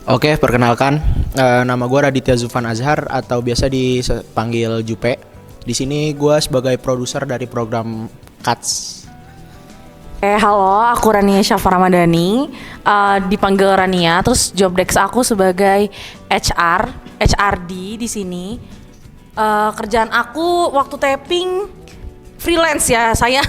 Oke, perkenalkan, nama gue Raditya Zufan Azhar atau biasa dipanggil Jupe. Di sini gue sebagai produser dari program Cuts. Halo, aku Rania Syafar Ramadhani, dipanggil Rania. Terus job desk aku sebagai HRD di sini. Kerjaan aku waktu taping freelance ya, saya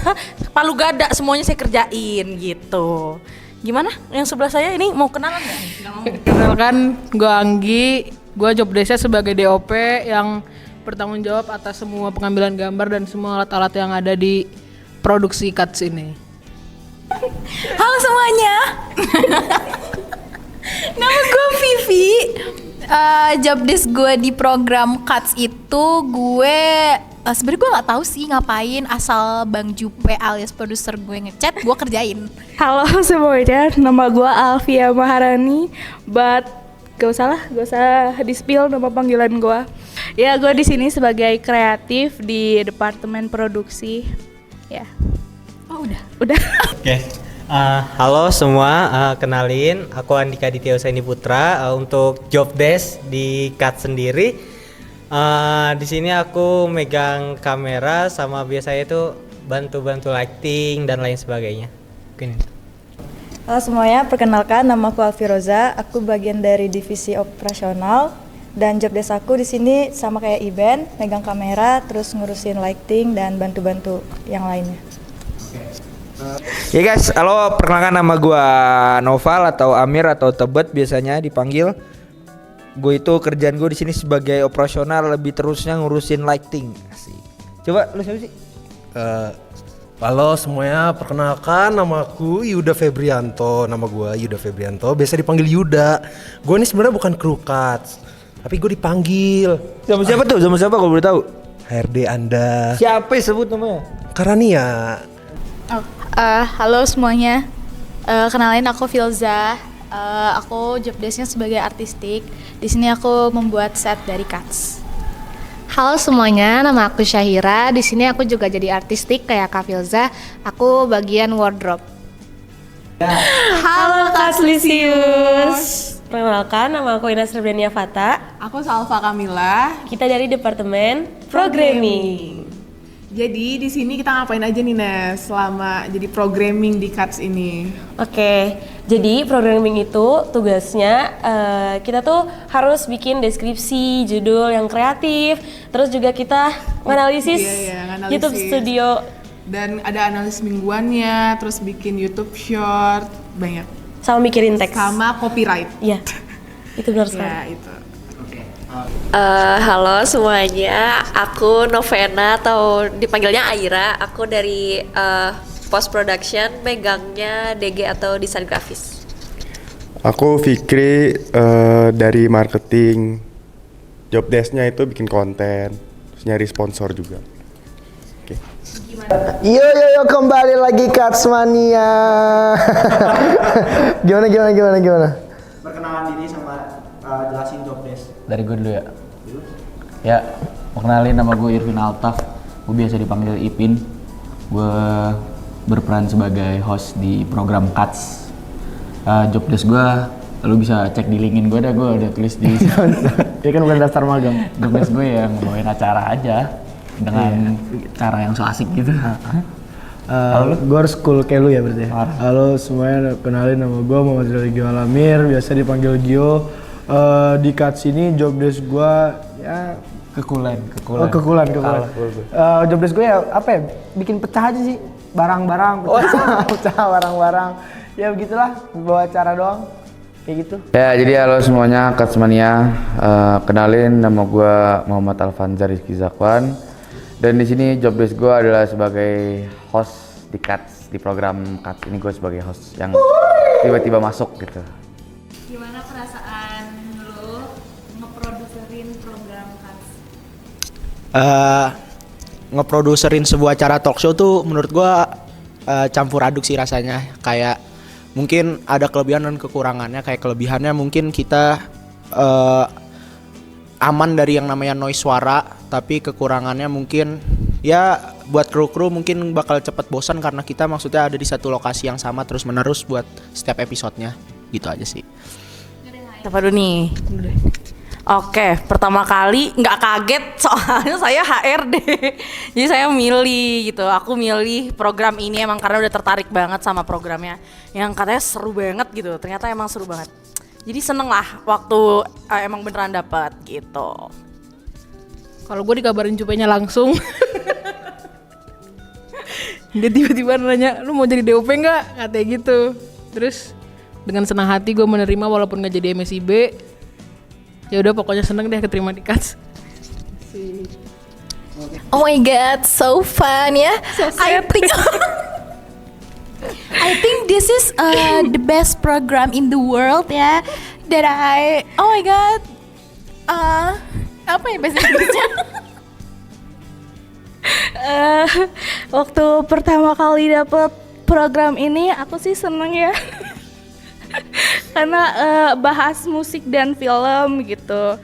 palu gada semuanya saya kerjain gitu. Gimana? Yang sebelah saya ini mau kenalan nggak? Kenalkan, gue Anggi, gue job desk-nya sebagai DOP yang bertanggung jawab atas semua pengambilan gambar dan semua alat-alat yang ada di produksi Cuts ini. Halo semuanya, nama gue Vivi. Job desk gue di program Cuts itu gue sebenarnya gue nggak tahu sih ngapain, asal Bang Jupe alias produser gue ngechat, gue kerjain. Halo semuanya, nama gue Alfia Maharani, but gak usah di-spill nama panggilan gue. Ya, gue di sini sebagai kreatif di departemen produksi. Ya. Oh udah. Oke. Halo semua, kenalin aku Andika Ditya Usaini Putra untuk job desk di Cut sendiri. Di sini aku megang kamera sama biasanya itu bantu-bantu lighting dan lain sebagainya. Mungkin itu. Halo semuanya, perkenalkan nama aku Alfiroza, aku bagian dari divisi operasional dan job desk aku di sini sama kayak Iben, megang kamera, terus ngurusin lighting dan bantu-bantu yang lainnya. Ya guys, halo, perkenalkan nama gue Noval atau Amir atau Tebet biasanya dipanggil. Gue itu kerjaan gue di sini sebagai operasional, lebih terusnya ngurusin lighting. Asik. Coba lu siapa sih? Halo semuanya, perkenalkan nama aku Yuda Febrianto. Nama gue Yuda Febrianto, biasa dipanggil Yuda. Gue ini sebenarnya bukan kru Cuts, tapi gue dipanggil. Sama siapa tuh? Sama siapa kalau boleh tahu? HRD Anda. Siapa sebut namanya? Karania. Halo semuanya, kenalin aku Filza. Aku job desknya sebagai artistik. Di sini aku membuat set dari Cuts. Halo semuanya, nama aku Syahira. Di sini aku juga jadi artistik kayak Kak Filza. Aku bagian wardrobe. Halo Kak Lisius. Perkenalkan, nama aku Ines Rebrenia Fata. Aku Salva Kamila. Kita dari Departemen Programming. Jadi di sini kita ngapain aja nih Nes selama jadi programming di Cuts ini? Oke, jadi programming itu tugasnya kita tuh harus bikin deskripsi, judul yang kreatif, terus juga kita nganalisis nganalisis. YouTube Studio. Dan ada analisis mingguannya, terus bikin YouTube Short, banyak. Sama mikirin teks. Sama copyright. Iya, itu benar sekali. Ya, itu. Halo semuanya, aku Novena atau dipanggilnya Aira. Aku dari post production, megangnya DG atau desain grafis. Aku Fikri dari marketing. Job desk-nya itu bikin konten, terus nyari sponsor juga. Oke. Yo kembali lagi Cuts Mania. Gimana? Perkenalan diri sama jelasin job desk. Dari gue dulu ya. Ya, mau kenalin, nama gue Irvin Altaf. Gue biasa dipanggil Ipin. Gue berperan sebagai host di program Cuts. Job desk gue, lu bisa cek di linkin gue udah tulis di Ya kan bukan daftar magang. job desk gue yang bawain acara aja dengan cara yang so asik gitu. Gue harus cool kayak lu ya berarti. Halo semuanya, kenalin nama gue Muhammad Gio Alamir, biasa dipanggil Gio. Di Cuts ini job desk gue ya kekulan. Job desk gue ya apa ya, bikin pecah aja sih barang-barang, pecah barang-barang. Ya begitulah, bawa acara doang kayak gitu. Ya, jadi halo semuanya, Cuts Mania. Kenalin, nama gue Muhammad Alfanzar Rizky Zakwan. Dan di sini job desk gue adalah sebagai host di Cuts, di program Cuts ini. Gue sebagai host yang tiba-tiba masuk gitu. Gimana perasaan lu ngeproduserin program Cuts? Ngeproduserin sebuah acara talk show tuh menurut gua campur aduk sih rasanya. Kayak mungkin ada kelebihan dan kekurangannya. Kayak kelebihannya mungkin kita aman dari yang namanya noise suara, tapi kekurangannya mungkin ya buat kru-kru mungkin bakal cepet bosan karena kita maksudnya ada di satu lokasi yang sama terus menerus buat setiap episodenya. gitu aja sih. Siapa dulu nih? Oke, pertama kali nggak kaget soalnya saya HRD. Jadi saya milih gitu. Aku milih program ini emang karena udah tertarik banget sama programnya. Yang katanya seru banget gitu. Ternyata emang seru banget. Jadi seneng lah waktu emang beneran dapat gitu. Kalau gue dikabarin Jupenya langsung. Dia tiba-tiba nanya, lu mau jadi DOP nggak? Katanya gitu. Terus dengan senang hati gue menerima walaupun nggak jadi MSIB. Ya udah pokoknya seneng deh keterima di Kats. Oh my god, so fun ya. I think this is the best program in the world ya. Oh my god. Apa ya bahasa Inggrisnya? Waktu pertama kali dapet program ini aku sih seneng ya. Karena bahas musik dan film gitu.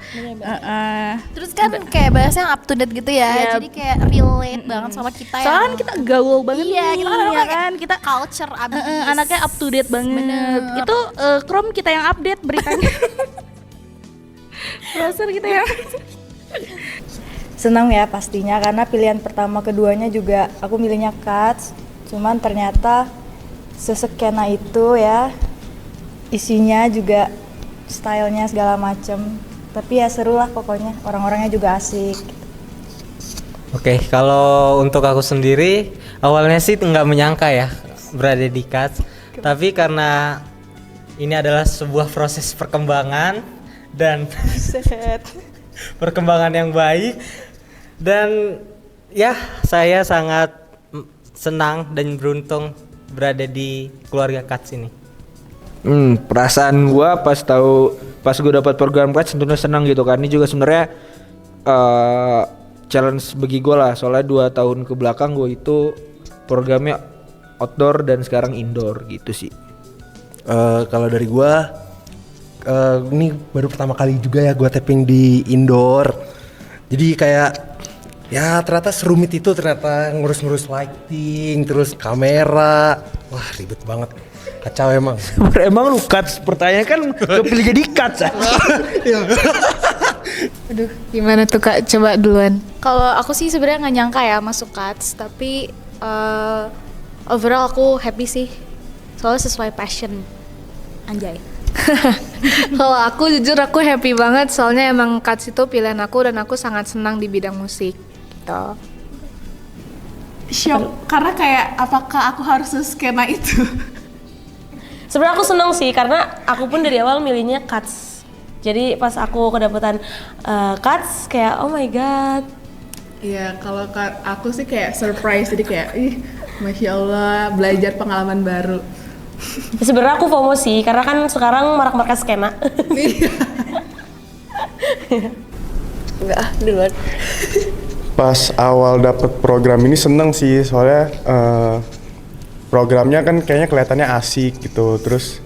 Terus kan kayak bahasnya up to date gitu ya. Yep. Jadi kayak relate banget sama kita ya. Soalnya kan kita gaul banget. Iya, kita kan ya orangnya kan kita culture abis. anaknya up to date banget. Bener. Itu Chrome kita yang update beritanya. Browser kita yang Senang ya pastinya karena pilihan pertama keduanya juga aku milihnya Kats. Cuman ternyata seskena itu ya, isinya juga stylenya segala macem. Tapi ya seru lah pokoknya, orang-orangnya juga asik. Oke, kalau untuk aku sendiri awalnya sih nggak menyangka ya berada di Kats. Tapi karena ini adalah sebuah proses perkembangan dan perkembangan yang baik, dan ya saya sangat senang dan beruntung berada di keluarga Kats ini. Perasaan gua pas gue dapat program Kats tentunya senang gitu kan. Ini juga sebenarnya challenge bagi gue lah, soalnya 2 tahun ke belakang gue itu programnya outdoor dan sekarang indoor gitu sih. Kalau dari gue ini baru pertama kali juga ya gue tapping di indoor. Jadi kayak ya ternyata serumit itu, ternyata ngurus-ngurus lighting, terus kamera. Wah ribet banget, kacau emang. Emang lu Kats, pertanyaan kan kepilih jadi Kats. Aduh, gimana tuh Kak? Coba duluan. Kalau aku sih sebenarnya nggak nyangka ya masuk Kats, tapi overall aku happy sih. Soalnya sesuai passion. Anjay. Kalau aku jujur aku happy banget soalnya emang Kats itu pilihan aku dan aku sangat senang di bidang musik gitu. shock karena kayak apakah aku harus skena itu? Sebenarnya aku seneng sih karena aku pun dari awal milihnya Kats. Jadi pas aku kedapetan Kats kayak oh my god. Iya, kalau aku sih kayak surprise, jadi kayak ih, Masya Allah, belajar pengalaman baru. Sebenarnya aku FOMO sih, karena kan sekarang marak-marak skena. Enggak, duluan. Pas awal dapet program ini seneng sih, soalnya programnya kan kayaknya kelihatannya asik gitu. Terus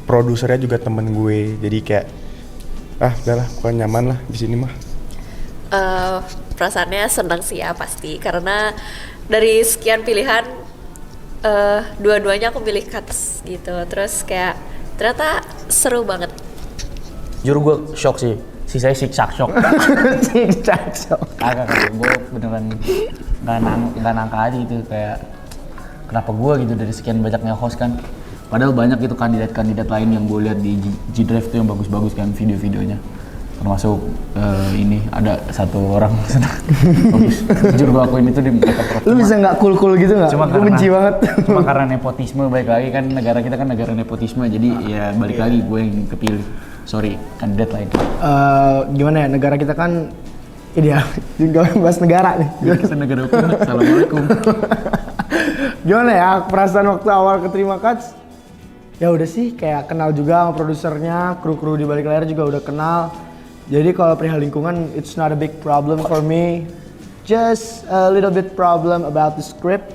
produsernya juga temen gue, jadi kayak udahlah, pokoknya nyaman lah di sini mah. Perasaannya seneng sih ya pasti, karena dari sekian pilihan dua-duanya aku pilih Kats gitu. Terus kayak ternyata seru banget. Jujur gue shock sih, saya siksak shock. Siksak shock. Kagak, gue beneran nggak nangka aja gitu, kayak kenapa gue gitu dari sekian banyaknya host kan. Padahal banyak itu kandidat-kandidat lain yang gue lihat di G-Drive tuh yang bagus-bagus kan video-videonya. Termasuk ini ada satu orang bagus. Jujur gue akuin itu di Lu bisa nggak cool gitu nggak? Gue benci banget. Cuma karena nepotisme, balik lagi kan negara kita kan negara nepotisme, jadi ya balik lagi gue yang kepilih. Sorry, kandidat lain. Gimana ya, negara kita kan ideal. Gak bahas negara nih. Negara hukum. Assalamualaikum. Gimana ya perasaan waktu awal keterima Kats? Ya udah sih, kayak kenal juga sama produsernya, kru-kru di balik layar juga udah kenal. Jadi kalau perihal lingkungan, it's not a big problem for me. Just a little bit problem about the script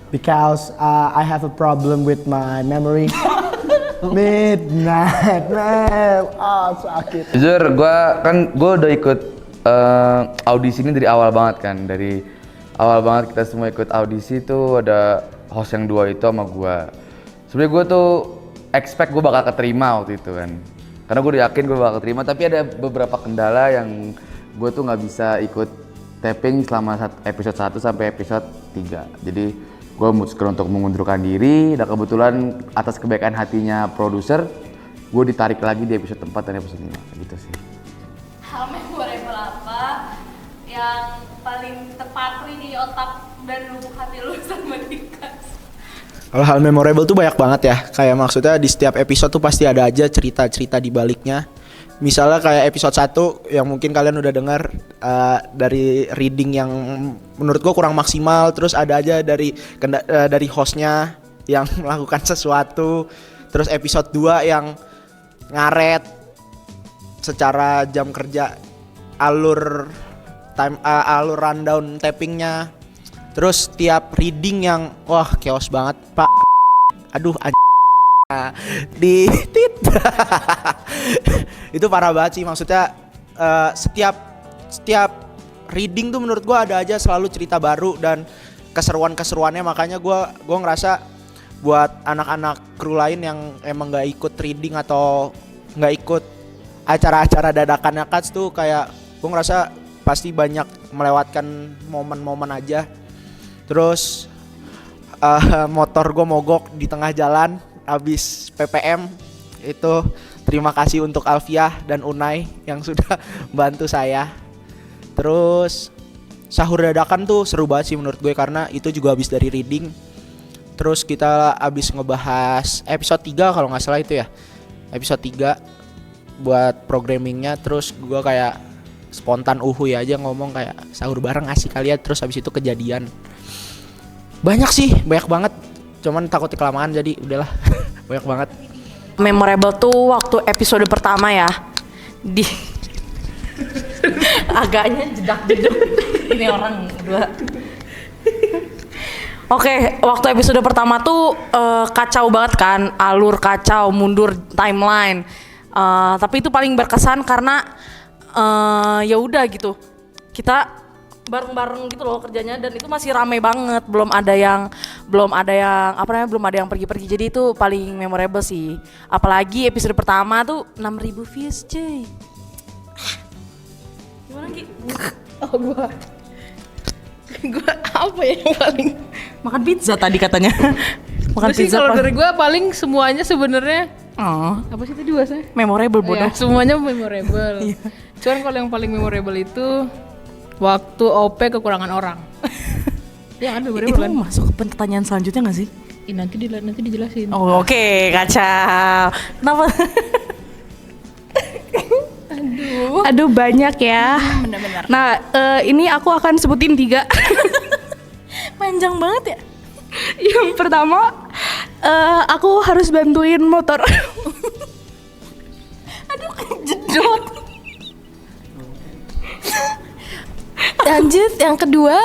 because I have a problem with my memory. Midnight man, sakit. Jujur, gue udah ikut audisi ini dari awal banget kan. Dari awal banget kita semua ikut audisi tuh ada host yang 2 itu sama gue. Sebenarnya gue tuh expect gue bakal keterima waktu itu kan. Karena gue udah yakin gue bakal keterima, tapi ada beberapa kendala yang gue tuh nggak bisa ikut taping selama episode 1 sampai episode 3. Jadi gue memutuskan untuk mengundurkan diri, dan kebetulan atas kebaikan hatinya produser, gue ditarik lagi di episode 4 dan episode 5 gitu sih. Hal memorable apa yang paling terpatri di otak dan lubuk hati lu sama Dikas? Kalau hal memorable tuh banyak banget ya. Kayak maksudnya di setiap episode tuh pasti ada aja cerita-cerita di baliknya. Misalnya kayak episode 1 yang mungkin kalian udah dengar dari reading yang menurut gua kurang maksimal, terus ada aja dari hostnya yang melakukan sesuatu. Terus episode 2 yang ngaret secara jam kerja, alur rundown tappingnya. Terus tiap reading yang wah chaos banget pak, aduh di tit itu parah banget sih. Maksudnya setiap reading tuh menurut gua ada aja selalu cerita baru dan keseruannya. Makanya gua ngerasa buat anak-anak kru lain yang emang nggak ikut reading atau nggak ikut acara-acara dadakannya Cuts tuh, kayak gua ngerasa pasti banyak melewatkan momen-momen aja. Terus motor gue mogok di tengah jalan habis PPM. Itu terima kasih untuk Alfiah dan Unai yang sudah bantu saya. Terus sahur dadakan tuh seru banget sih menurut gue, karena itu juga habis dari reading. Terus kita habis ngebahas episode 3 kalau nggak salah itu ya, episode 3 buat programmingnya. Terus gue kayak spontan uhuy aja ngomong kayak sahur bareng asik kalian. Terus habis itu kejadian. Banyak banget. Cuman takut kelamaan jadi udahlah. Banyak banget. Memorable tuh waktu episode pertama ya. Di agaknya jedak-jeduk. Ini orang dua. Oke, waktu episode pertama tuh kacau banget kan, alur kacau, mundur timeline. Tapi itu paling berkesan karena ya udah gitu. Kita bareng-bareng gitu loh kerjanya, dan itu masih rame banget, belum ada yang pergi-pergi. Jadi itu paling memorable sih. Apalagi episode pertama tuh 6.000 views cuy. Gimana Ki? Oh gua apa ya yang paling makan pizza tadi katanya. Makan pizza. Kalau dari gua paling semuanya sebenarnya apa sih tadi bahasanya? Memorable bodoh. Ya, semuanya memorable. Cuman kalau yang paling memorable itu waktu OP kekurangan orang. Ya kan memorable itu kan? Masuk ke pertanyaan selanjutnya nggak sih? Nanti dijelasin. Oh, oke, kacau. Kenapa? Aduh banyak ya. Bener-bener. Nah ini aku akan sebutin 3. Panjang banget ya. Yang pertama aku harus bantuin motor. Aduh kejedot. Lanjut yang kedua.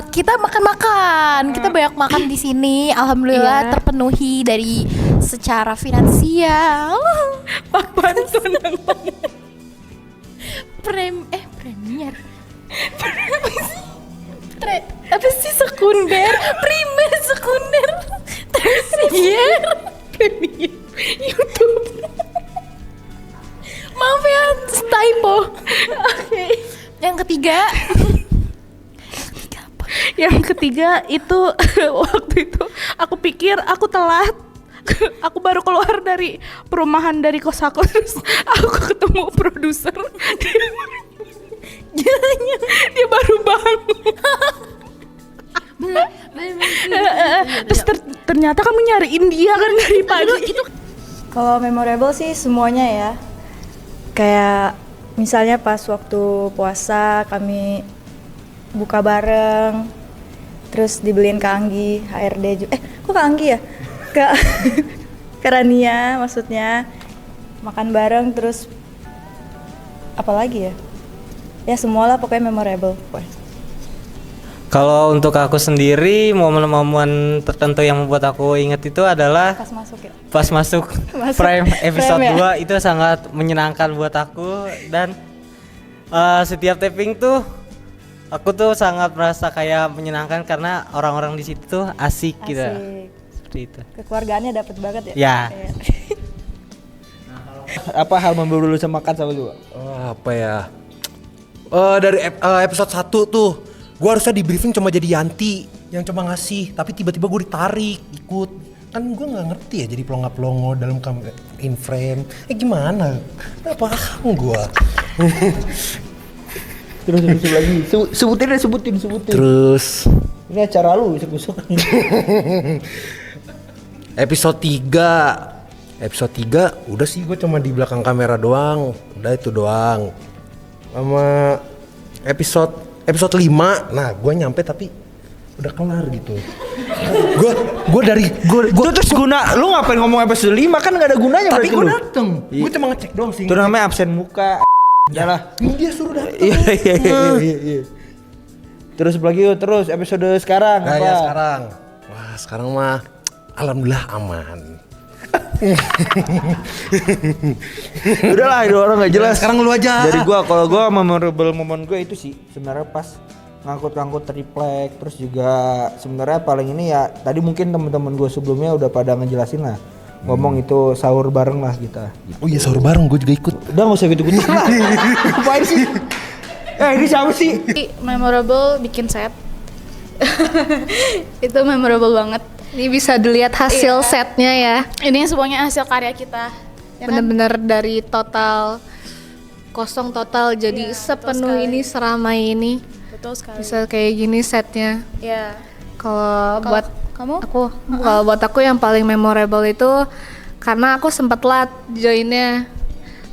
Kita makan. Kita banyak makan di sini. Alhamdulillah terpenuhi dari secara finansial. Pak bantu Premier. Apa sih sekunder? Primer, sekunder, tersier, Premier YouTube. Maaf ya, typo. Oke. Yang ketiga. Yang ketiga itu waktu itu aku pikir aku telat. Aku baru keluar dari perumahan dari kos aku, terus aku ketemu produser. Dia baru bangun. Terus ternyata kamu nyariin dia kan dari pagi. Kalau memorable sih semuanya ya. Kayak misalnya pas waktu puasa kami buka bareng, terus dibeliin ke Anggi, HRD juga. Kok ke Anggi ya? Ke Rania maksudnya. Makan bareng, terus apa lagi ya? Ya semualah pokoknya memorable. Kalau untuk aku sendiri, momen-momen tertentu yang membuat aku ingat itu adalah Pas masuk ya? Pas masuk Prime episode 2 itu sangat menyenangkan buat aku. Dan setiap taping tuh Aku tuh sangat merasa kayak menyenangkan karena orang-orang di situ tuh asik gitu. Asik. Seperti itu. Kekeluargaannya dapat banget ya. Ya. Iya. Apa hal membawa lu sama Kat sama lu? Apa ya? Dari episode 1 tuh, gue harusnya di briefing cuma jadi Yanti yang cuma ngasih, tapi tiba-tiba gue ditarik ikut. Kan gue nggak ngerti ya jadi pelongo-pelongo dalam in frame. Gimana? Nggak paham gue. Terus lagi. Sebutin. Terus Ini acara lu besok-besok. episode 3 udah sih gue cuma di belakang kamera doang. Udah itu doang. Sama episode 5, nah gue nyampe tapi udah kelar gitu. Gue terus guna lu ngapain ngomong episode 5 kan gak ada gunanya tapi berarti gue lu. dateng. Gue cuma ngecek doang sih. Itu namanya absen muka. Yalah. Dia suruh dateng. Iya. Terus lagi yuk, terus episode sekarang Nah apa? ya sekarang. Wah sekarang mah alhamdulillah aman. Udahlah itu orang nggak jelas. Sekarang lu aja. Dari gua, kalau gua memorable momen gue itu sih sebenarnya pas ngangkut triplek, terus juga sebenarnya paling ini ya tadi mungkin teman-teman gue sebelumnya udah pada ngejelasin lah. Ngomong itu sahur bareng lah kita. Oh iya sahur bareng, gue juga ikut. Udah nggak usah gitu-gitu lah. Ngapain sih? Ini siapa sih? Memorable bikin set. Itu memorable banget. Ini bisa dilihat hasil setnya ya. Ini semuanya hasil karya kita. Ya kan? Bener-bener dari total kosong total jadi sepenuh ini seramai ini. Betul sekali. Bisa kayak gini setnya. Ya. Kalau buat kamu? Kalau buat aku yang paling memorable itu karena aku sempat telat joinnya.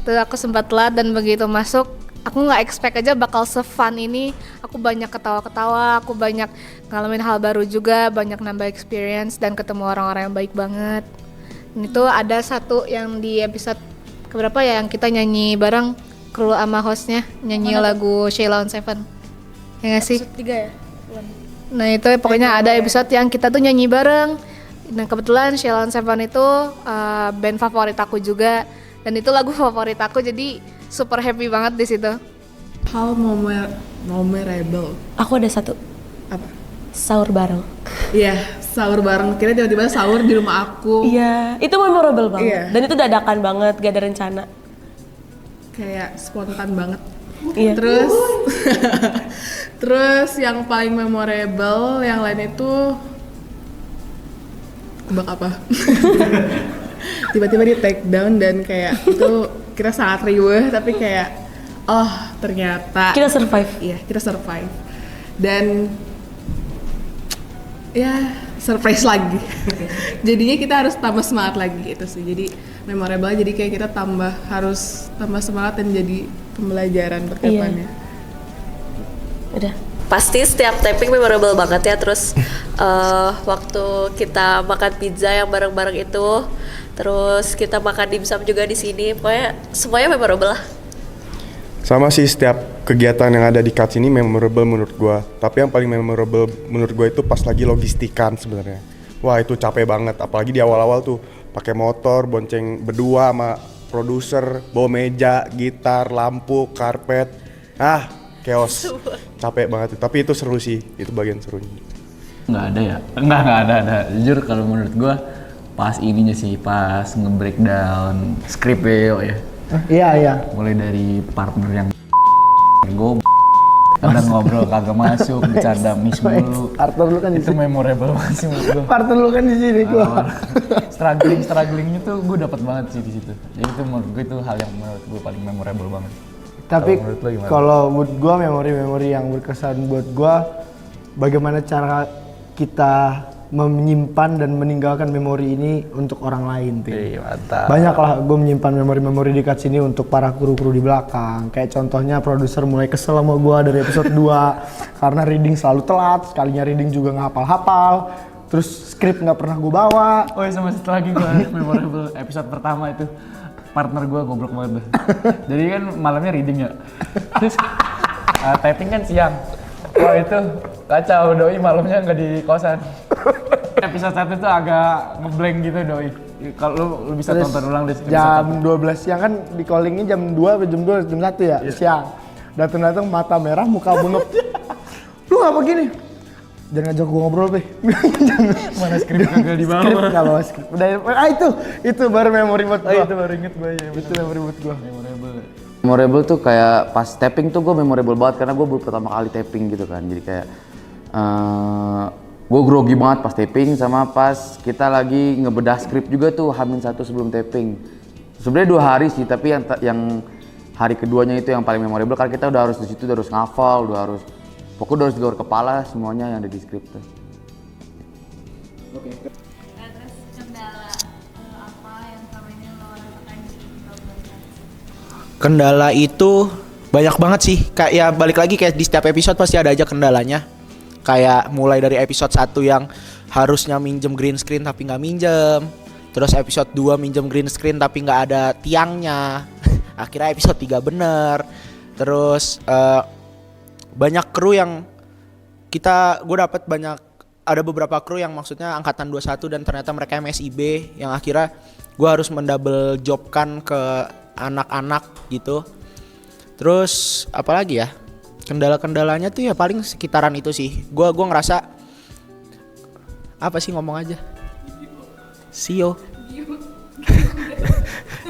Terus aku sempat telat dan begitu masuk aku nggak expect aja bakal se-fun ini. Aku banyak ketawa-ketawa, aku banyak ngalamin hal baru juga, banyak nambah experience dan ketemu orang-orang yang baik banget. Dan itu ada satu yang di episode keberapa ya yang kita nyanyi bareng kru sama hostnya nyanyi lagu Sheila on Seven. Ya nggak sih? Episode 3 ya? Nah itu pokoknya ada episode yang kita tuh nyanyi bareng. Dan kebetulan Sheila on Seven itu band favorit aku juga. Dan itu lagu favorit aku jadi super happy banget di situ. Hal memorable. Aku ada satu. Apa? Sahur bareng. Iya, sahur bareng. Kira tiba-tiba sahur di rumah aku. Iya, itu memorable banget. Iya. Dan itu dadakan banget, gak ada rencana. Kayak spontan banget. Iya. Terus terus yang paling memorable yang lain itu tebak apa? Tiba-tiba di take down dan kayak itu kita sangat riuh tapi kayak oh ternyata Kita survive. Iya, kita survive. Dan ya surprise lagi. Jadinya kita harus tambah semangat lagi itu sih. Jadi memorable jadi kayak kita harus tambah semangat dan jadi pembelajaran buat depannya. Udah. Pasti setiap taping memorable banget ya. Terus waktu kita makan pizza yang bareng-bareng itu, terus kita makan dimsum juga di sini, pokoknya semuanya memorable lah. Sama sih, setiap kegiatan yang ada di Cuts ini memorable menurut gua. Tapi yang paling memorable menurut gua itu pas lagi logistikan sebenarnya. Wah itu capek banget, apalagi di awal-awal tuh pakai motor, bonceng berdua sama produser, bawa meja, gitar, lampu, karpet. Chaos. Capek banget, tapi itu seru sih, itu bagian serunya. Nggak ada ya? Nggak ada. Jujur kalau menurut gua pas ininya sih, pas nge-breakdown skripnya ya. Iya. Mulai dari partner yang gue kadang ngobrol kagak masuk, bercanda miss mulu. Partner lu kan itu memorable banget sih menurut gue. Partner lu kan di sini gua. Strugglingnya tuh gue dapat banget sih di situ. Jadi itu menurut gue itu hal yang menurut gue paling memorable banget. Tapi kalau buat gua memori-memori yang berkesan buat gua bagaimana cara kita menyimpan dan meninggalkan memori ini untuk orang lain, Pin. Mantap. Banyak lah gue menyimpan memori-memori di Cuts ini untuk para kru-kru di belakang. Kayak contohnya produser mulai kesel sama gue dari episode 2 karena reading selalu telat, sekalinya reading juga nggak hafal-hafal. Terus skrip nggak pernah gue bawa. Oh iya, sama satu lagi gue memorable episode pertama itu partner gue goblok banget tuh. Jadi kan malamnya reading ya. Terus taping kan siang. Wah itu kacau, Doi malamnya nggak di kosan. Episode 1 tuh agak ngeblank gitu Doi. Kalau lu bisa tonton ulang deh. Jam 12 siang kan di callingnya jam 2 sampai jam 1 ya, siang. Datang-datang mata merah, muka bengep. Lu ngapa gini? Jangan ngajak gua ngobrol, Pe. Mana skrip kagak dibawa. Skrip enggak bawa skrip. Udah, itu baru memori buat gua. Itu baru inget gua ya. Itu memori buat gua. Memorable tuh kayak pas tapping tuh gue memorable banget karena gue baru pertama kali tapping gitu kan. Jadi kayak gue grogi banget pas tapping sama pas kita lagi ngebedah skrip juga tuh H-1 sebelum tapping. Sebenarnya 2 hari sih, tapi yang hari keduanya itu yang paling memorable karena kita udah harus di situ, udah harus ngafal, pokoknya udah harus di luar kepala semuanya yang ada di skrip tuh. Terus kendala apa yang selama ini lo rasakan di program Cuts? Kendala itu banyak banget sih. Kayak ya balik lagi kayak di setiap episode pasti ada aja kendalanya. Kayak mulai dari episode 1 yang harusnya minjem green screen tapi nggak minjem. Terus episode 2 minjem green screen tapi nggak ada tiangnya. Akhirnya episode 3 bener. Terus banyak kru yang gue dapet ada beberapa kru yang maksudnya angkatan 21 dan ternyata mereka MSIB yang akhirnya gue harus mendouble jobkan ke anak-anak gitu. Terus apalagi ya, kendala-kendalanya tuh ya paling sekitaran itu sih. Gue ngerasa apa sih, ngomong aja Sio.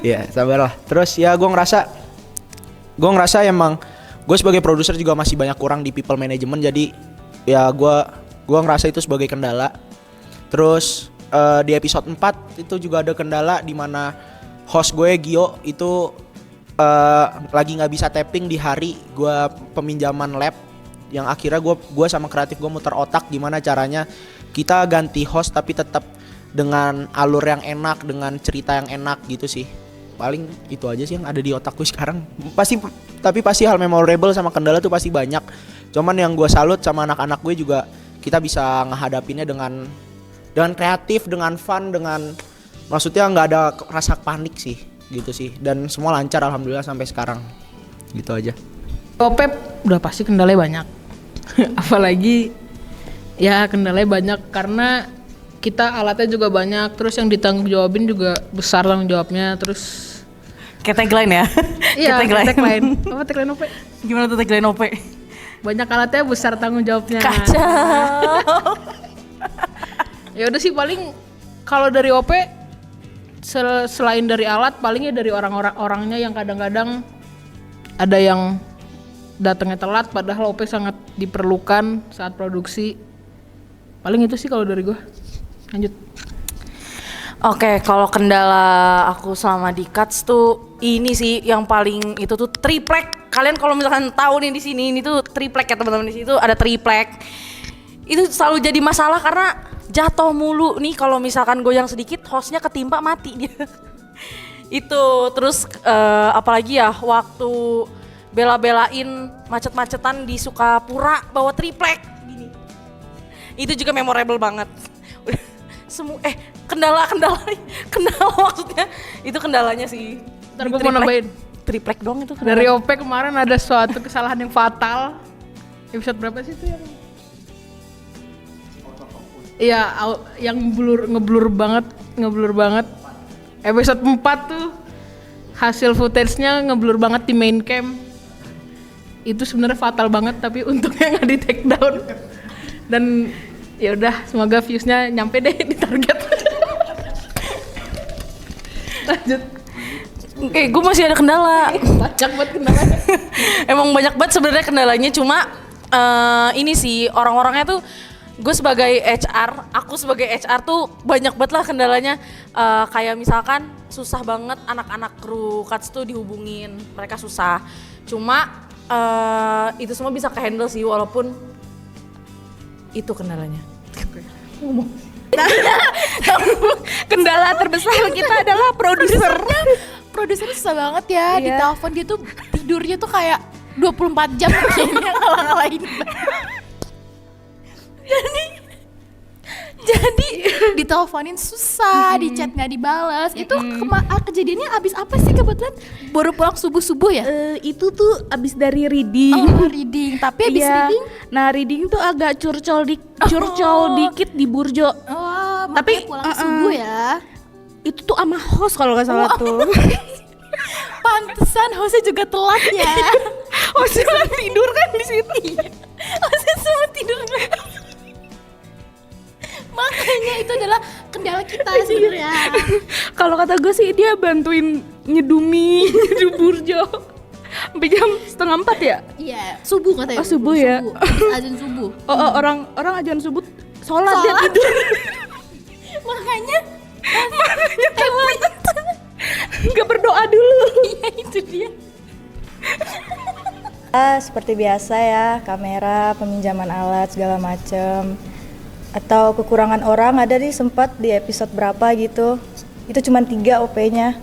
Ya sabarlah. Terus ya gue ngerasa emang gue sebagai produser juga masih banyak kurang di people management. Jadi ya gue ngerasa itu sebagai kendala. Terus di episode 4 itu juga ada kendala di mana host gue Gio itu lagi nggak bisa tapping di hari gue peminjaman lab, yang akhirnya gue sama kreatif gue muter otak gimana caranya kita ganti host tapi tetap dengan alur yang enak, dengan cerita yang enak gitu sih. Paling itu aja sih yang ada di otakku sekarang. Tapi pasti hal memorable sama kendala tuh pasti banyak. Cuman yang gue salut sama anak-anak gue juga, kita bisa ngehadapinnya dengan kreatif, dengan fun, dengan maksudnya nggak ada rasa panik sih gitu sih. Dan semua lancar alhamdulillah sampai sekarang. Gitu aja. Opep udah pasti kendalanya banyak. Apalagi ya kendalanya banyak karena kita alatnya juga banyak, terus yang ditanggung jawabin juga besar tanggung jawabnya. Terus kayak tagline ya? Iya, tagline. Apa tagline OP? Gimana tuh tagline OP? Banyak alatnya, besar tanggung jawabnya. Kacau. Ya udah sih, paling kalau dari OP selain dari alat, palingnya dari orang-orangnya yang kadang-kadang ada yang datangnya telat padahal OP sangat diperlukan saat produksi. Paling itu sih kalau dari gue. Lanjut. Oke, kalau kendala aku selama di Cuts tuh ini sih yang paling itu tuh triplek. Kalian kalau misalkan tahu nih di sini ini tuh triplek ya teman-teman, di situ ada triplek. Itu selalu jadi masalah karena jatuh mulu nih kalau misalkan goyang sedikit hostnya ketimpa mati dia. Itu terus apalagi ya waktu bela-belain macet-macetan di Sukapura bawa triplek gini. Itu juga memorable banget. Kendala maksudnya itu kendalanya sih. Ntar gue mau nambahin triplek dong itu kendala. Dari OP kemarin ada suatu kesalahan yang fatal. Episode berapa sih itu yang iya yang ngeblur banget. Episode 4 tuh hasil footage-nya ngeblur banget di main cam. Itu sebenarnya fatal banget tapi untungnya nggak di take down. Dan ya udah, semoga views-nya nyampe deh di target. Lanjut. Oke, gue masih ada kendala. Banyak banget kendalanya. Emang banyak banget sebenarnya kendalanya, cuma ini sih orang-orangnya tuh, gue sebagai HR, aku sebagai HR tuh banyak banget lah kendalanya. Kayak misalkan susah banget anak-anak kru Cuts tuh dihubungin, mereka susah. Cuma itu semua bisa ke-handle sih walaupun itu kendalanya. Ngomong. Kendala terbesar kita adalah produsernya. Produsernya susah banget ya, di telepon dia tuh tidurnya tuh kayak 24 jam kayaknya ngalah-ngalahin. Jadi diteleponin susah, di chat nggak dibalas. Itu kejadiannya abis apa sih kebetulan? Baru pulang subuh ya? Itu tuh abis dari reading. Oh, reading. Tapi abis reading? Nah, reading tuh agak curcol dikit di Burjo. Oh, tapi pulang subuh ya? Itu tuh sama host kalau nggak salah tuh. Pantesan hostnya juga telat ya. Hostnya tidur kan di sini. Hostnya semua tidur nggak? Makanya itu adalah kendala kita sebenarnya. Kalau kata gue sih dia bantuin nyedumi di Burjo sampai jam 3:30 ya. Iya, subuh katanya. Oh subuh ya. Habis azan subuh. Orang azan subuh sholat dia tidur. Makanya nggak berdoa dulu. Iya itu dia. Seperti biasa ya, kamera, peminjaman alat segala macem. Atau kekurangan orang ada nih sempat di episode berapa gitu. Itu cuma 3 OP-nya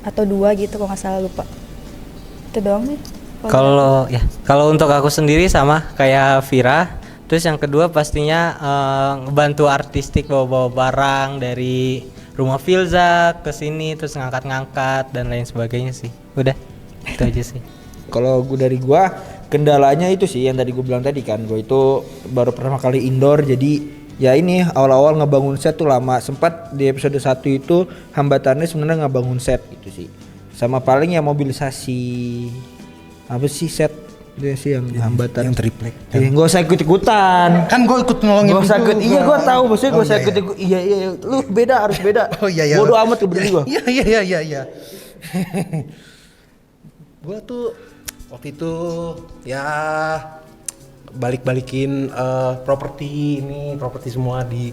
atau 2 gitu kalau nggak salah, lupa. Itu doang nih. Kalau untuk aku sendiri sama kayak Vira. Terus yang kedua pastinya ngebantu artistik bawa-bawa barang dari rumah Filza ke sini, terus ngangkat-ngangkat dan lain sebagainya sih. Udah, itu aja sih. Kalau dari gua kendalanya itu sih yang tadi gue bilang tadi kan, gue itu baru pertama kali indoor, jadi ya ini awal-awal ngebangun set tuh lama. Sempat di episode 1 itu hambatannya sebenarnya ngebangun set gitu sih. Sama paling ya mobilisasi apa sih set dia sih yang hambatan yang triplek. Gak usah ikut-ikutan. Kan gue ikut nolongin. Gak usah ikut. juga. Iya gue tahu, maksudnya gue usah iya. ikut. Iya. Lu beda, harus beda. Oh iya. Bodoh amat keberani gue. Iya. Gue tuh waktu itu ya balikin properti semua di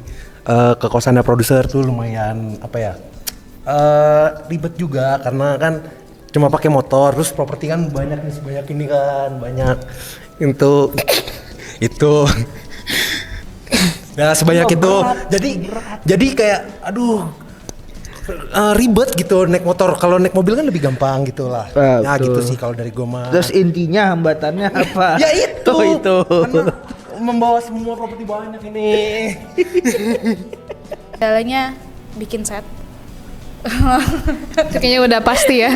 ke kosannya produser tuh lumayan ribet juga karena kan cuma pakai motor, terus properti kan banyak nih, sebanyak ini kan, banyak itu nah sebanyak itu jadi kayak ribet gitu naik motor. Kalau naik mobil kan lebih gampang gitu lah. Ya gitu sih kalau dari gue mah. Terus intinya hambatannya apa? Ya itu. Oh, itu. Karena membawa semua properti banyak ini. Kendalanya bikin set. Itu kayaknya udah pasti ya.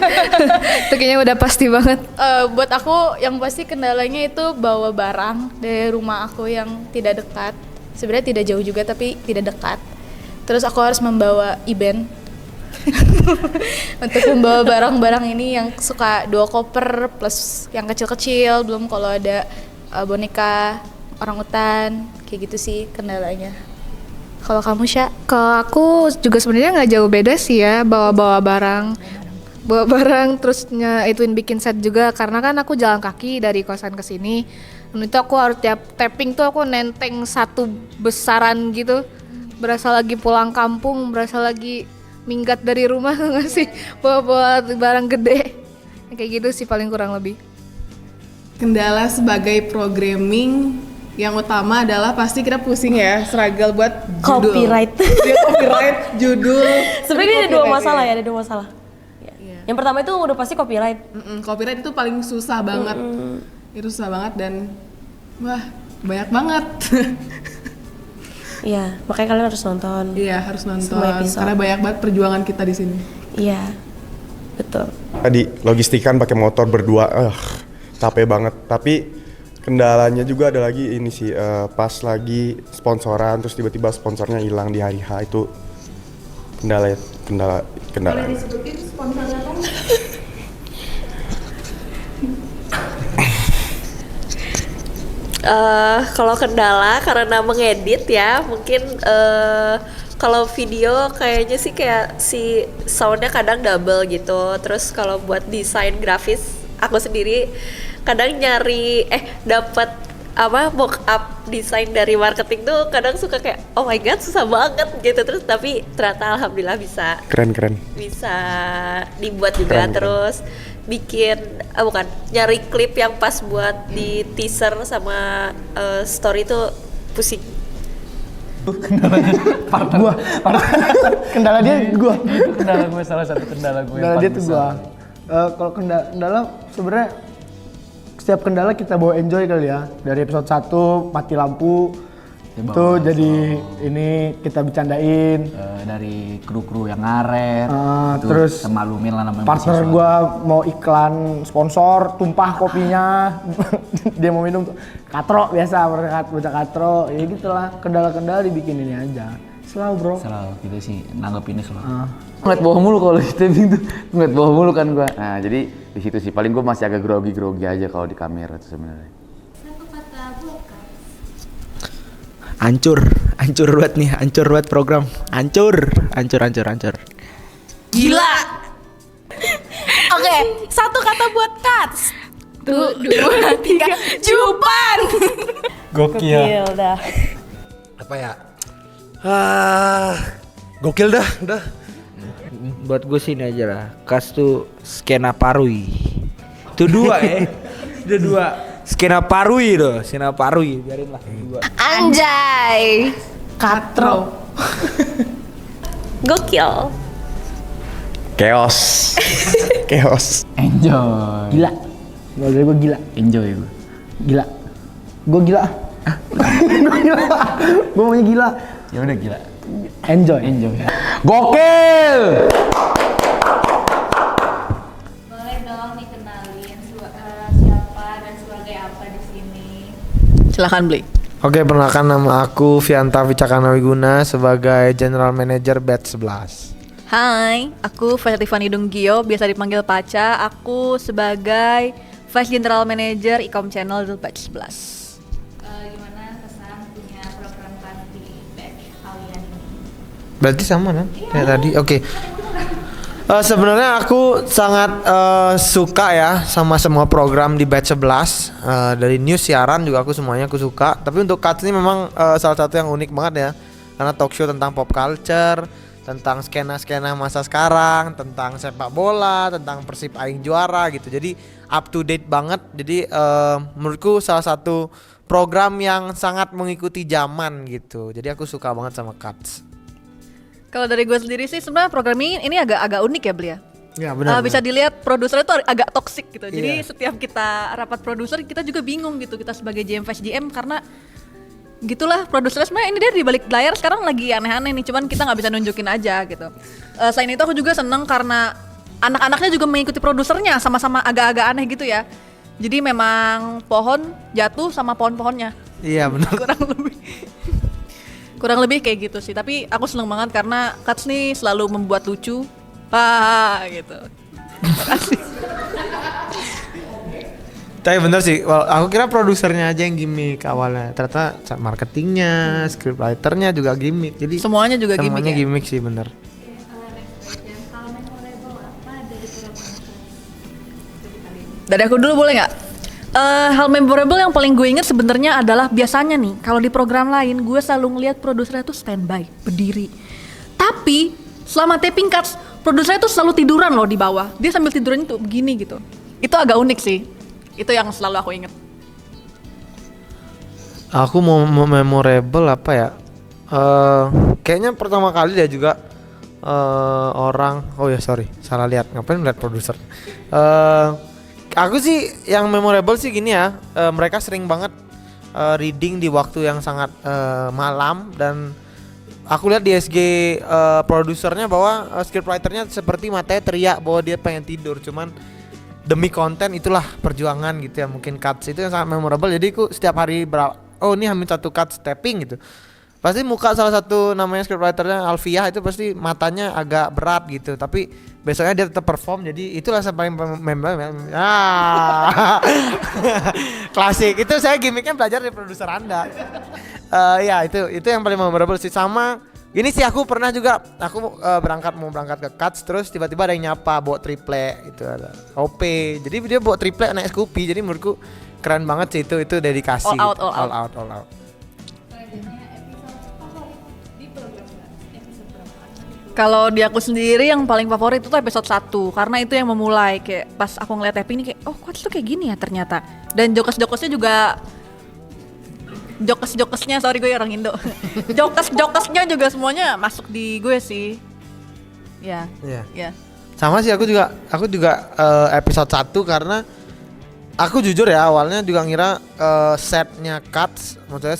Itu kayaknya udah pasti banget. Buat aku yang pasti kendalanya itu bawa barang dari rumah aku yang tidak dekat. Sebenarnya tidak jauh juga tapi tidak dekat. Terus aku harus membawa Iben untuk membawa barang-barang ini yang suka 2 koper plus yang kecil-kecil, belum kalau ada boneka orangutan kayak gitu sih kendalanya. Kalau kamu Sya? Kalau aku juga sebenarnya nggak jauh beda sih ya, bawa barang terusnya ituin bikin set juga karena kan aku jalan kaki dari kosan ke sini. Dan itu aku harus tiap tapping tuh aku nenteng satu besaran gitu. Berasa lagi pulang kampung, berasa lagi minggat dari rumah nggak sih, bawa barang gede. Kayak gitu sih paling kurang lebih. Kendala sebagai programming yang utama adalah pasti kita pusing ya, struggle buat judul. Copyright. Copyright, judul. Sebenarnya ada 2 masalah ya, ada 2 masalah. Yang pertama itu udah pasti copyright. Copyright itu paling susah banget. Itu susah banget dan wah banyak banget. Iya, makanya kalian harus nonton. Iya, harus nonton. Semua episode. Karena banyak banget perjuangan kita di sini. Iya, betul. Tadi logistikan pakai motor berdua, capek banget. Tapi kendalanya juga ada lagi ini sih, pas lagi sponsoran terus tiba-tiba sponsornya hilang di hari H, itu kendala. Boleh disebutin sponsornya kan? Kalau kendala karena mengedit ya mungkin kalau video kayaknya sih kayak si soundnya kadang double gitu. Terus kalau buat desain grafis aku sendiri kadang nyari dapat mock up desain dari marketing tuh kadang suka kayak oh my god susah banget gitu. Terus tapi ternyata alhamdulillah bisa Keren. bisa dibuat juga. Terus bikin nyari klip yang pas buat di teaser sama story tuh pusing. Kendala dia gua. Itu kendala gue, salah satu kendala gue. Kendala dia tuh gua. Kalau kendala sebenarnya setiap kendala kita bawa enjoy kali ya. Dari episode 1 mati lampu itu jadi ini kita bercandain. Dari kru-kru yang ngaret. Terus maklumin lah namanya partner gua mau iklan sponsor, tumpah kopinya. Dia mau minum katro biasa, bocah katro. Ya gitulah, kendala-kendala dibikin ini aja. Selalu bro. Selalu kita sih nanggepinnya selalu. Ngeliat bawah mulu kalau di taping tuh, ngeliat bawah mulu kan gua. Nah jadi di situ sih paling gua masih agak grogi aja kalau di kamera tuh sebenarnya. Hancur banget nih, hancur banget program. Hancur. Gila. Oke, satu kata buat Cuts. 1, 2, 3, Jupan. Gokil. dah. Apa ya? Gokil dah, udah. Buat gue sini aja lah. Cuts tuh skena parui. Itu 2 ya. Itu 2. Skena parui tuh, skena parui. Biarin lah 2. Anjay. Katro. Gokil. Chaos. Chaos. Enjoy. Gila. Kalau dari gue gila. Enjoy gue. Gila. Gue gila. Gue gila. Gue maunya gila. Ya udah gila. Enjoy. Gokil. Boleh dong dikenalin siapa dan sebagai apa di sini? Silakan Bli. Oke, perkenalkan nama aku Vianta Wicakana Wiguna sebagai General Manager Batch 11. Hai, aku Fatima Dunggio, biasa dipanggil Paca. Aku sebagai Vice General Manager Ecom Channel Batch 11. Gimana kesan punya program di batch kalian ini? Berarti sama kan? Kayak tadi. Oke. Sebenarnya aku sangat suka ya sama semua program di Batch 11. Dari news, siaran juga aku semuanya aku suka. Tapi untuk Cuts ini memang salah satu yang unik banget ya. Karena talk show tentang pop culture, tentang skena-skena masa sekarang, tentang sepak bola, tentang Persib Aing juara gitu. Jadi up to date banget. Jadi menurutku salah satu program yang sangat mengikuti zaman gitu. Jadi aku suka banget sama Cuts. Kalau dari gue sendiri sih sebenarnya program ini agak unik ya Bli ya. Ya benar. Bisa dilihat produsernya tuh agak toksik gitu. Jadi Iya. setiap kita rapat produser kita juga bingung gitu, kita sebagai GM Vice GM, karena gitulah produsernya sebenarnya ini dia di balik layar sekarang lagi aneh-aneh nih, cuman kita nggak bisa nunjukin aja gitu. Selain itu aku juga seneng karena anak-anaknya juga mengikuti produsernya, sama-sama agak-agak aneh gitu ya. Jadi memang pohon jatuh sama pohon-pohonnya. Iya benar. Kurang lebih kayak gitu sih. Tapi aku seneng banget karena Cuts nih selalu membuat lucu. Gitu. Tapi bener sih, aku kira produsernya aja yang gimmick awalnya. Ternyata marketingnya, scriptwriternya juga gimmick. Jadi semuanya juga gimmick. Semuanya gimmick sih bener. Dari aku dulu boleh nggak? Hal memorable yang paling gue inget sebenarnya adalah biasanya nih kalau di program lain gue selalu ngeliat produsernya tuh standby, berdiri. Tapi selama taping Cuts, produsernya tuh selalu tiduran loh di bawah. Dia sambil tiduran tuh begini gitu. Itu agak unik sih. Itu yang selalu aku inget. Aku mau memorable apa ya? Kayaknya pertama kali dia juga salah lihat. Ngapain lihat produser? Aku sih yang memorable sih gini ya, mereka sering banget reading di waktu yang sangat malam, dan aku lihat di SG produsernya bahwa scriptwriternya seperti matanya teriak bahwa dia pengen tidur, cuman demi konten itulah perjuangan gitu ya. Mungkin Cuts itu yang sangat memorable. Jadi aku setiap hari ini hamil 1 Cuts tapping gitu, pasti muka salah satu namanya scriptwriternya Alfiah itu pasti matanya agak berat gitu, tapi besoknya dia tetap perform. Jadi itulah yang paling klasik. Itu saya gimmicknya belajar dari produser Anda. Ya itu yang paling memorable sih. Sama ini sih aku pernah juga, aku mau berangkat ke Cuts, terus tiba-tiba ada yang nyapa bawa triplek itu, ada OP. Jadi dia bawa triplek naik Scoopy. Jadi menurutku keren banget sih, itu dedikasi. All out. Kalau di aku sendiri yang paling favorit itu episode 1, karena itu yang memulai. Kayak pas aku ngeliat tapping ini kayak, oh Cuts tuh kayak gini ya ternyata. Dan jokes-jokesnya juga, jokes-jokesnya, sorry gue orang Indo. Jokes-jokesnya juga semuanya masuk di gue sih. Ya. Sama sih, aku juga episode 1 karena aku jujur ya awalnya juga ngira setnya Cuts, maksudnya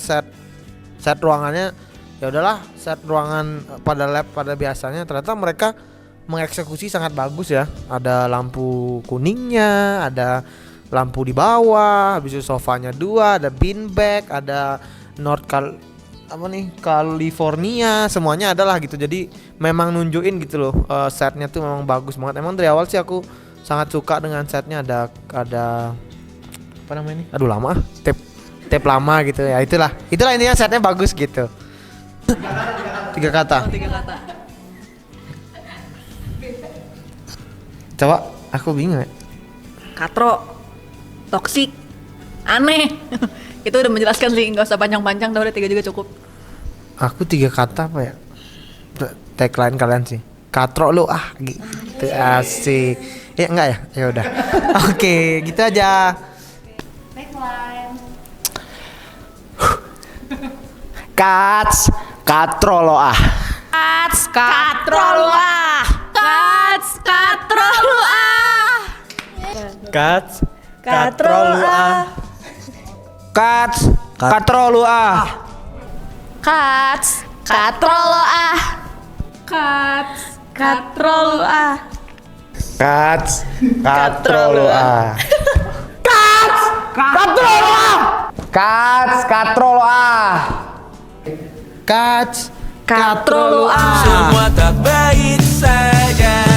set ruangannya ya udahlah set ruangan pada lab pada biasanya. Ternyata mereka mengeksekusi sangat bagus ya. Ada lampu kuningnya, ada lampu di bawah, habis itu sofanya 2, ada beanbag, ada California, semuanya adalah gitu. Jadi memang nunjukin gitu loh, setnya tuh memang bagus banget. Emang dari awal sih aku sangat suka dengan setnya. Ada apa namanya ini? Aduh lama. tape lama gitu ya. Itulah intinya setnya bagus gitu. 3 kata. 3 kata. Coba aku bingung ya. Katro, toksik, aneh. Itu udah menjelaskan sih, nggak usah panjang-panjang, udah 3 juga cukup. Aku 3 kata apa ya? Tagline kalian sih. Katro lu gitu. Asik. Ya enggak ya? Ya udah. Oke, gitu aja. Kats, katro lo ah. Kats, katro lu ah. Kats, katro lu ah. Kats, katro lu ah. Kats, katro lu ah. Kats, katro lu ah. Kats, katro lu ah. Kats, katro lu ah. Kats, katro lo ah. Kats, katro lo ah. Kats, katro lu ah. Semua tak baik saja.